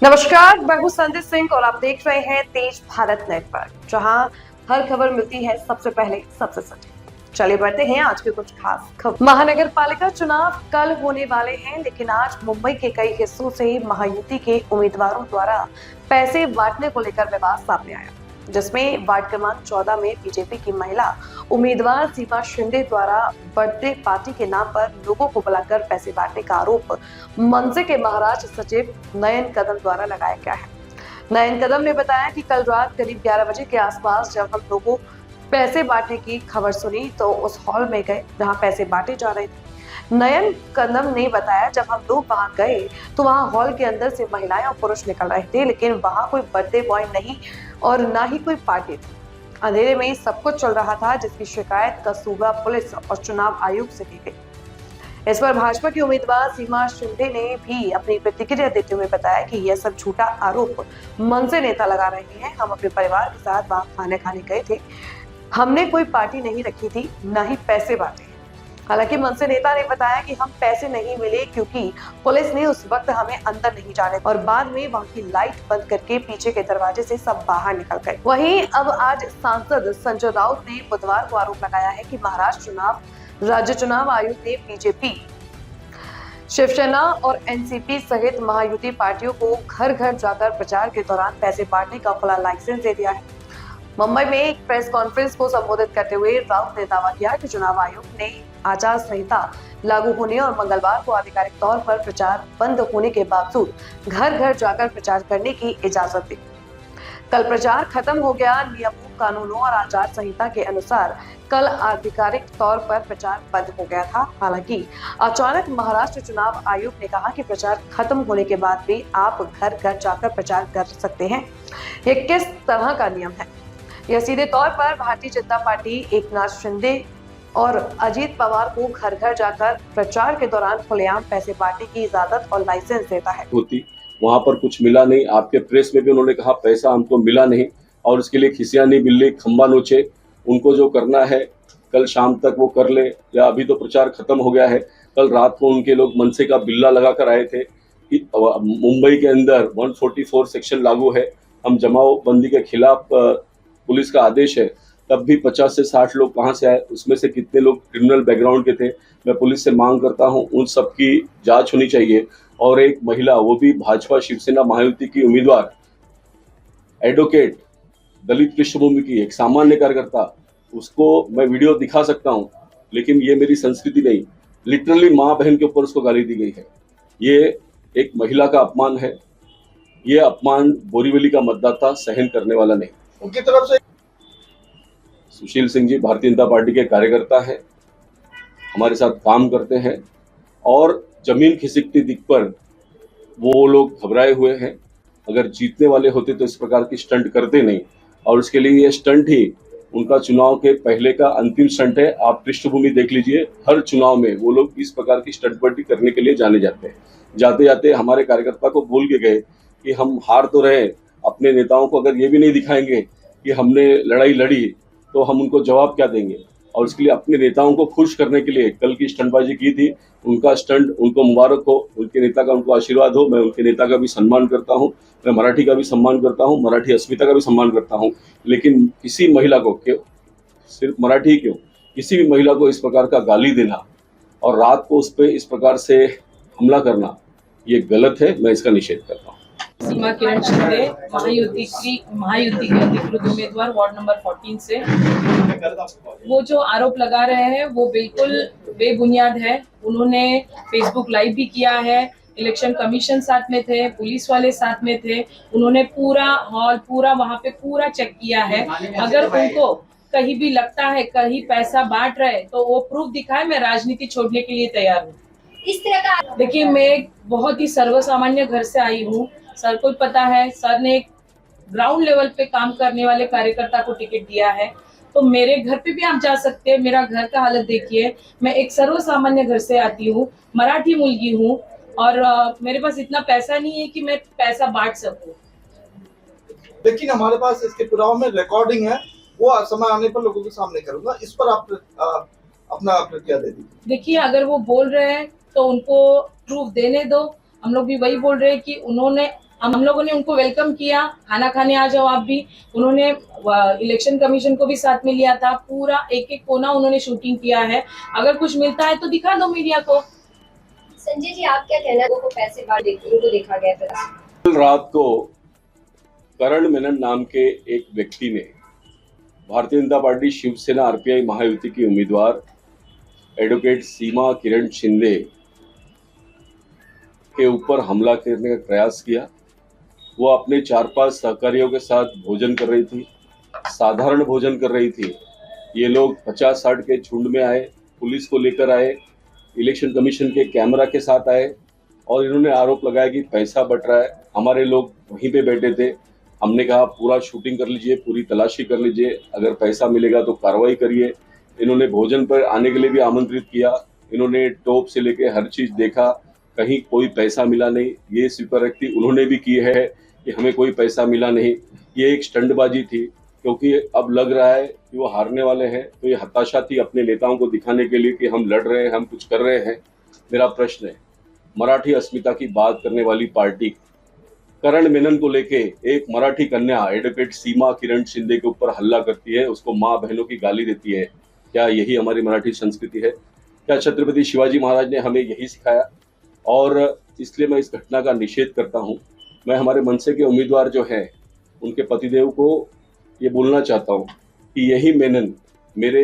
नमस्कार, मैं हूं संदीप सिंह और आप देख रहे हैं तेज भारत नेटवर्क, जहां हर खबर मिलती है सबसे पहले सबसे सटीक। चलिए बढ़ते हैं आज के कुछ खास खबर। महानगर पालिका चुनाव कल होने वाले हैं, लेकिन आज मुंबई के कई हिस्सों से महायुति के उम्मीदवारों द्वारा पैसे बांटने को लेकर विवाद सामने आया, जिसमें वार्ड क्रमांक 14 में बीजेपी की महिला उम्मीदवार सीमा शिंदे द्वारा बर्थडे पार्टी के नाम पर लोगों को बुलाकर पैसे बांटने का आरोप मनसे के महाराष्ट्र सचिव नयन कदम द्वारा लगाया गया है। नयन कदम ने बताया कि कल रात करीब 11 बजे के आसपास जब हम लोगों पैसे बांटने की खबर सुनी तो उस हॉल में गए जहां पैसे बांटे जा रहे थे। नयन कदम ने बताया, जब हम लोग वहां गए तो वहां हॉल के अंदर से महिलाएं और पुरुष निकल रहे थे, लेकिन वहां कोई बर्थडे बॉय नहीं और ना ही कोई पार्टी थी। अंधेरे में सब कुछ चल रहा था, जिसकी शिकायत कस्तूरबा पुलिस और चुनाव आयोग से की गई। इस पर भाजपा की उम्मीदवार सीमा शिंदे ने भी अपनी प्रतिक्रिया देते हुए बताया कि यह सब झूठा आरोप मनसे नेता लगा रहे हैं। हम अपने परिवार के साथ वहां खाने खाने गए थे, हमने कोई पार्टी नहीं रखी थी, न ही पैसे बांटे। हालांकि मनसे नेता ने बताया कि हम पैसे नहीं मिले क्योंकि पुलिस ने उस वक्त हमें अंदर नहीं जाने और बाद में वहां की लाइट बंद करके पीछे के दरवाजे से सब बाहर निकल गए। वहीं अब आज सांसद संजय राउत ने बुधवार को आरोप लगाया है कि महाराष्ट्र चुनाव राज्य चुनाव आयोग ने बीजेपी, शिवसेना और एनसीपी सहित महायुति पार्टियों को घर घर जाकर प्रचार के दौरान पैसे बांटने का खुला लाइसेंस दे दिया है। मुंबई में एक प्रेस कॉन्फ्रेंस को संबोधित करते हुए राउत ने दावा किया कि चुनाव आयोग ने आचार संहिता लागू होने और मंगलवार को आधिकारिक तौर पर प्रचार बंद होने के बावजूद घर घर जाकर प्रचार करने की इजाजत दी। कल प्रचार खत्म हो गया। नियमों, कानूनों और आचार संहिता के अनुसार कल आधिकारिक तौर पर प्रचार बंद हो गया था। हालांकि अचानक महाराष्ट्र चुनाव आयोग ने कहा कि प्रचार खत्म होने के बाद भी आप घर घर जाकर प्रचार कर सकते हैं। ये किस तरह का नियम है? यह सीधे तौर पर भारतीय जनता पार्टी एकनाथ शिंदे और अजीत पवार को घर घर जाकर प्रचार के दौरान खुलेआम पैसे बांटने की इजाजत और लाइसेंस देता है। वहां पर कुछ मिला नहीं। आपके प्रेस में भी उन्होंने कहा पैसा हमको मिला नहीं और इसके लिए खिसिया नहीं बिल्ली खंबा नोचे। उनको जो करना है कल शाम तक वो कर ले, या अभी तो प्रचार खत्म हो गया है। कल रात को उनके लोग मनसे का बिल्ला लगा कर आए थे कि मुंबई के अंदर 144 सेक्शन लागू है, हम जमाव बंदी के खिलाफ पुलिस का आदेश है। तब भी 50 से 60 लोग कहाँ से आए, उसमें से कितने लोग क्रिमिनल बैकग्राउंड के थे। मैं पुलिस से मांग करता हूँ उन सब की जांच होनी चाहिए। और एक महिला, वो भी भाजपा शिवसेना महायुति की उम्मीदवार, एडवोकेट, दलित पृष्ठभूमि की, एक सामान्य कार्यकर्ता, उसको मैं वीडियो दिखा सकता हूँ, लेकिन ये मेरी संस्कृति नहीं। लिटरली माँ बहन के ऊपर उसको गाली दी गई है। ये एक महिला का अपमान है। ये अपमान बोरीवली का मतदाता सहन करने वाला नहीं। उनकी तरफ से सुशील सिंह जी भारतीय जनता पार्टी के कार्यकर्ता हैं, हमारे साथ काम करते हैं और जमीन खिसकती दिख पर वो लोग घबराए हुए हैं। अगर जीतने वाले होते तो इस प्रकार की स्टंट करते नहीं, और इसके लिए ये स्टंट ही उनका चुनाव के पहले का अंतिम स्टंट है। आप पृष्ठभूमि देख लीजिए, हर चुनाव में वो लोग इस प्रकार की स्टंटबाजी करने के लिए जाने जाते हैं। जाते जाते हमारे कार्यकर्ता को भूल के गए कि हम हार तो रहे, अपने नेताओं को अगर ये भी नहीं दिखाएंगे कि हमने लड़ाई लड़ी तो हम उनको जवाब क्या देंगे। और इसके लिए अपने नेताओं को खुश करने के लिए कल की स्टंटबाजी की थी। उनका स्टंट उनको मुबारक हो, उनके नेता का उनको आशीर्वाद हो। मैं उनके नेता का भी सम्मान करता हूं, मैं मराठी का भी सम्मान करता हूं, मराठी अस्मिता का भी सम्मान करता हूं। लेकिन किसी महिला को, क्यों सिर्फ मराठी क्यों, किसी भी महिला को इस प्रकार का गाली देना और रात को उस पर इस प्रकार से हमला करना, ये गलत है। मैं इसका निषेध करता हूँ। सीमा किरण शिंदे महायुति के अधिकृत उम्मीदवार वार्ड नंबर 14 से, वो जो आरोप लगा रहे हैं वो बिल्कुल बेबुनियाद है। उन्होंने फेसबुक लाइव भी किया है, इलेक्शन कमीशन साथ में थे, पुलिस वाले साथ में थे। उन्होंने पूरा हॉल, पूरा वहां पे पूरा चेक किया है। अगर उनको कहीं भी लगता है कहीं पैसा बांट रहे तो वो प्रूफ दिखाए, मैं राजनीति छोड़ने के लिए तैयार हूँ। इस तरह का देखिए, मैं एक बहुत ही सर्वसामान्य घर से आई हूँ। सर को पता है, सर ने एक ग्राउंड लेवल पे काम करने वाले कार्यकर्ता को टिकट दिया है, तो मेरे घर पे भी आप जा सकते हैं। मेरा घर का हालत देखिए, मैं एक सर्वसामान्य घर से आती हूँ, मराठी मुलगी हूँ और मेरे पास इतना पैसा नहीं है कि मैं पैसा बांट सकूं। लेकिन हमारे पास इसके पुराव में रिकॉर्डिंग है, वो समय आने पर लोगों के सामने करूंगा। इस पर आप अपना प्रतिक्रिया दे दीजिए। देखिए, अगर वो बोल रहे हैं तो उनको प्रूफ देने दो। हम लोग भी वही बोल रहे हैं कि उन्होंने हम लोगों ने उनको वेलकम किया, खाना खाने आ जाओ आप भी। उन्होंने इलेक्शन कमीशन को भी साथ में लिया था, पूरा एक एक कोना उन्होंने शूटिंग किया है। अगर कुछ मिलता है तो दिखा दो मीडिया को। संजय जी, आप क्या कहना है? वो पैसे बाहर उनको देखा गया था। कल रात को करण मेनन नाम के एक व्यक्ति ने भारतीय जनता पार्टी शिवसेना आरपीआई महायुति की उम्मीदवार एडवोकेट सीमा किरण शिंदे के ऊपर हमला करने का प्रयास किया। वो अपने 4-5 सहकारियों के साथ भोजन कर रही थी, साधारण भोजन कर रही थी। ये लोग 50-60 के झुंड में आए, पुलिस को लेकर आए, इलेक्शन कमीशन के कैमरा के साथ आए और इन्होंने आरोप लगाया कि पैसा बट रहा है। हमारे लोग वहीं पे बैठे थे। हमने कहा पूरा शूटिंग कर लीजिए, पूरी तलाशी कर लीजिए, अगर पैसा मिलेगा तो कार्रवाई करिए। इन्होंने भोजन पर आने के लिए भी आमंत्रित किया। इन्होंने टोप से लेके हर चीज देखा, कहीं कोई पैसा मिला नहीं। ये स्वीकारोक्ति उन्होंने भी की है कि हमें कोई पैसा मिला नहीं। ये एक स्टंटबाजी थी, क्योंकि अब लग रहा है कि वो हारने वाले हैं। तो ये हताशा थी अपने नेताओं को दिखाने के लिए कि हम लड़ रहे हैं, हम कुछ कर रहे हैं। मेरा प्रश्न है, मराठी अस्मिता की बात करने वाली पार्टी करण मेनन को लेके एक मराठी कन्या एडवोकेट सीमा किरण शिंदे के ऊपर हल्ला करती है, उसको माँ बहनों की गाली देती है। क्या यही हमारी मराठी संस्कृति है? क्या छत्रपति शिवाजी महाराज ने हमें यही सिखाया? और इसलिए मैं इस घटना का निषेध करता हूँ। मैं हमारे मनसे के उम्मीदवार जो हैं उनके पतिदेव को ये बोलना चाहता हूँ कि यही मेनन मेरे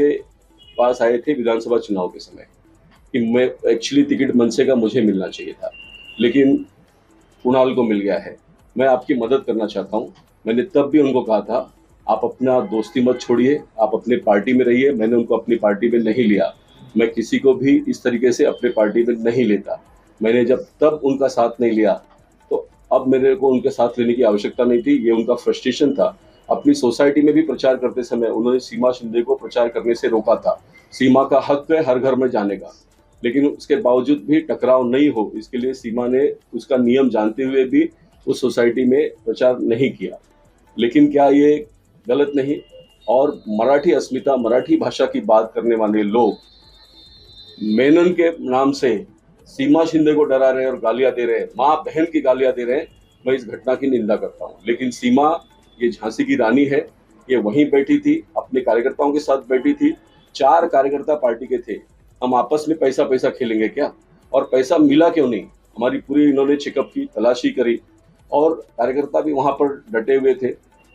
पास आए थे विधानसभा चुनाव के समय कि मैं एक्चुअली टिकट मनसे का मुझे मिलना चाहिए था, लेकिन कुणाल को मिल गया है। मैं आपकी मदद करना चाहता हूँ। मैंने तब भी उनको कहा था आप अपना दोस्ती मत छोड़िए, आप अपने पार्टी में रहिए। मैंने उनको अपनी पार्टी में नहीं लिया। मैं किसी को भी इस तरीके से अपने पार्टी में नहीं लेता। मैंने जब तब उनका साथ नहीं लिया तो अब मेरे को उनके साथ लेने की आवश्यकता नहीं थी। ये उनका फ्रस्ट्रेशन था। अपनी सोसाइटी में भी प्रचार करते समय उन्होंने सीमा शिंदे को प्रचार करने से रोका था। सीमा का हक है हर घर में जाने का, लेकिन उसके बावजूद भी टकराव नहीं हो, इसके लिए सीमा ने उसका नियम जानते हुए भी उस सोसाइटी में प्रचार नहीं किया। लेकिन क्या ये गलत नहीं? और मराठी अस्मिता, मराठी भाषा की बात करने वाले लोग मेनन के नाम से सीमा शिंदे को डरा रहे और गालियां दे रहे हैं, माँ बहन की गालियां दे रहे हैं। मैं इस घटना की निंदा करता हूँ। लेकिन सीमा ये झांसी की रानी है, ये वहीं बैठी थी, अपने कार्यकर्ताओं के साथ बैठी थी। 4 कार्यकर्ता पार्टी के थे। हम आपस में पैसा खेलेंगे क्या? और पैसा मिला क्यों नहीं? हमारी पूरी इन्होंने चेकअप की, तलाशी करी और कार्यकर्ता भी वहां पर डटे हुए थे,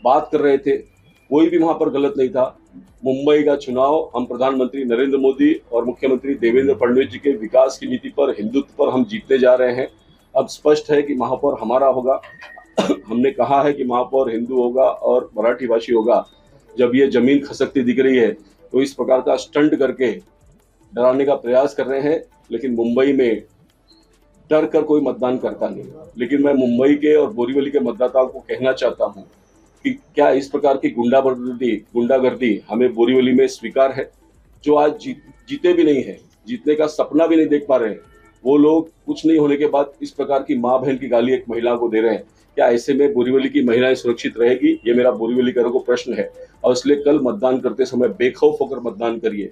बात कर रहे थे। कोई भी वहां पर गलत नहीं था। मुंबई का चुनाव हम प्रधानमंत्री नरेंद्र मोदी और मुख्यमंत्री देवेंद्र फडणवीस जी के विकास की नीति पर, हिंदुत्व पर हम जीतने जा रहे हैं। अब स्पष्ट है कि महापौर हमारा होगा। हमने कहा है कि महापौर हिंदू होगा और मराठी भाषी होगा। जब ये जमीन खसकती दिख रही है तो इस प्रकार का स्टंट करके डराने का प्रयास कर रहे हैं। लेकिन मुंबई में डर कर कोई मतदान करता नहीं। लेकिन मैं मुंबई के और बोरीवली के मतदाताओं को कहना चाहता हूं कि क्या इस प्रकार की गुंडागर्दी हमें बोरीवली में स्वीकार है? जो आज जीते भी नहीं है, जीतने का सपना भी नहीं देख पा रहे हैं, वो लोग कुछ नहीं होने के बाद इस प्रकार की माँ बहन की गाली एक महिला को दे रहे हैं। क्या ऐसे में बोरीवली की महिलाएं सुरक्षित रहेगी? ये मेरा बोरीवलीकरों को प्रश्न है। और इसलिए कल मतदान करते समय बेखौफ होकर मतदान करिए।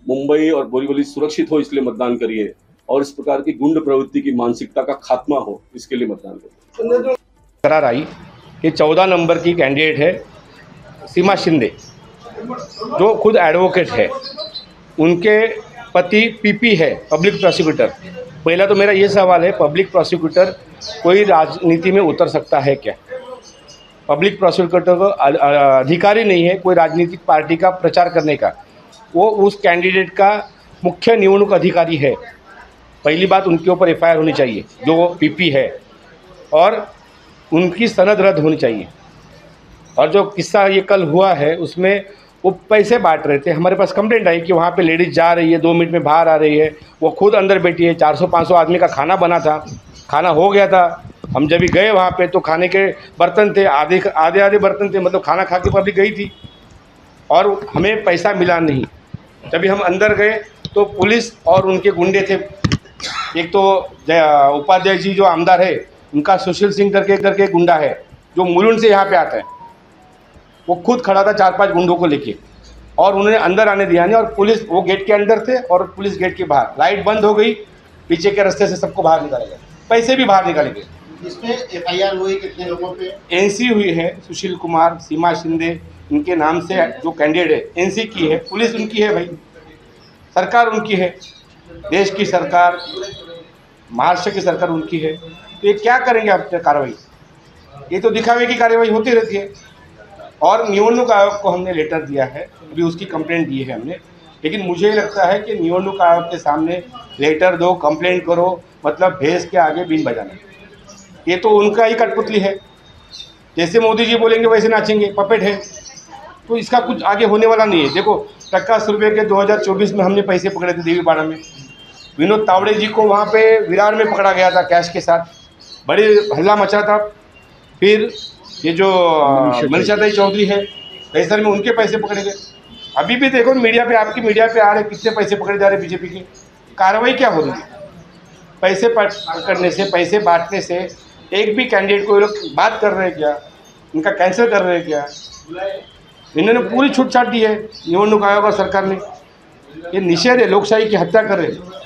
मुंबई और बोरीवली सुरक्षित हो इसलिए मतदान करिए और इस प्रकार की गुंड प्रवृत्ति की मानसिकता का खात्मा हो इसके लिए मतदान करिए। करार आई कि 14 नंबर की कैंडिडेट है सीमा शिंदे, जो खुद एडवोकेट है। उनके पति पीपी है, पब्लिक प्रोसिक्यूटर। पहला तो मेरा ये सवाल है, पब्लिक प्रोसिक्यूटर कोई राजनीति में उतर सकता है क्या? पब्लिक प्रोसिक्यूटर को अधिकारी नहीं है कोई राजनीतिक पार्टी का प्रचार करने का। वो उस कैंडिडेट का मुख्य निवडणूक अधिकारी है। पहली बात, उनके ऊपर एफआईआर होनी चाहिए जो पीपी है, और उनकी सनद रद्द होनी चाहिए। और जो किस्सा ये कल हुआ है उसमें वो पैसे बांट रहे थे। हमारे पास कंप्लेंट आई कि वहाँ पे लेडीज़ जा रही है, 2 मिनट में बाहर आ रही है, वो खुद अंदर बैठी है। 400-500 आदमी का खाना बना था, खाना हो गया था। हम जब भी गए वहाँ पे तो खाने के बर्तन थे, आधे बर्तन थे, मतलब खाना खा के पब्लिक गई थी और हमें पैसा मिला नहीं। जब भी हम अंदर गए तो पुलिस और उनके गुंडे थे। एक तो उपाध्याय जी जो आमदार है, उनका सुशील सिंह करके गुंडा है जो मुलुंड से यहाँ पे आता है। वो खुद खड़ा था 4-5 गुंडों को लेके, और उन्होंने अंदर आने दिया नहीं। और पुलिस, वो गेट के अंदर थे और पुलिस गेट के बाहर। लाइट बंद हो गई, पीछे के रास्ते से सबको बाहर निकाला गया, पैसे भी बाहर निकाले गए। इस पे FIR हुई कितने लोगों पे? एनसी हुई है, सुशील कुमार, सीमा शिंदे, इनके नाम से जो कैंडिडेट है एनसी की है, पुलिस उनकी है भाई, सरकार उनकी है, देश की सरकार, महाराष्ट्र की सरकार उनकी है। तो ये क्या करेंगे आप कार्रवाई? ये तो दिखावे की कार्रवाई होती रहती है। और निवडणूक आयोग को हमने लेटर दिया है, अभी उसकी कंप्लेंट दी है हमने, लेकिन मुझे लगता है कि निवडणूक आयोग के सामने लेटर दो, कंप्लेंट करो, मतलब भैंस के आगे बीन बजाना, ये तो उनका ही कठपुतली है। जैसे मोदी जी बोलेंगे वैसे नाचेंगे, पपेट है। तो इसका कुछ आगे होने वाला नहीं है। देखो टक्का सुरभि के 2024 में हमने पैसे पकड़े थे देवीपाड़ा में, विनोद तावड़े जी को वहाँ पे विरार में पकड़ा गया था कैश के साथ, बड़ी हल्ला मचा था। फिर ये जो मनीषा चौधरी है कैसर में, उनके पैसे पकड़े गए। अभी भी देखो मीडिया पे, आपकी मीडिया पे आ रहे कितने पैसे पकड़े जा रहे बीजेपी के। कार्रवाई क्या हो रही है? पैसे पकड़ने से, पैसे बांटने से एक भी कैंडिडेट को ये लोग बात कर रहे हैं क्या? इनका कैंसिल कर रहे हैं क्या? इन्होंने पूरी छूट छाट दी है निवडणूक आयोग और सरकार ने। ये निषेध है, लोकशाही की हत्या कर रहे हैं।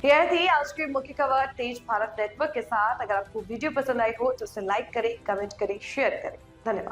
यह थी आज की मुख्य खबर तेज भारत नेटवर्क के साथ। अगर आपको वीडियो पसंद आई हो तो उसे लाइक करें, कमेंट करें, शेयर करें। धन्यवाद।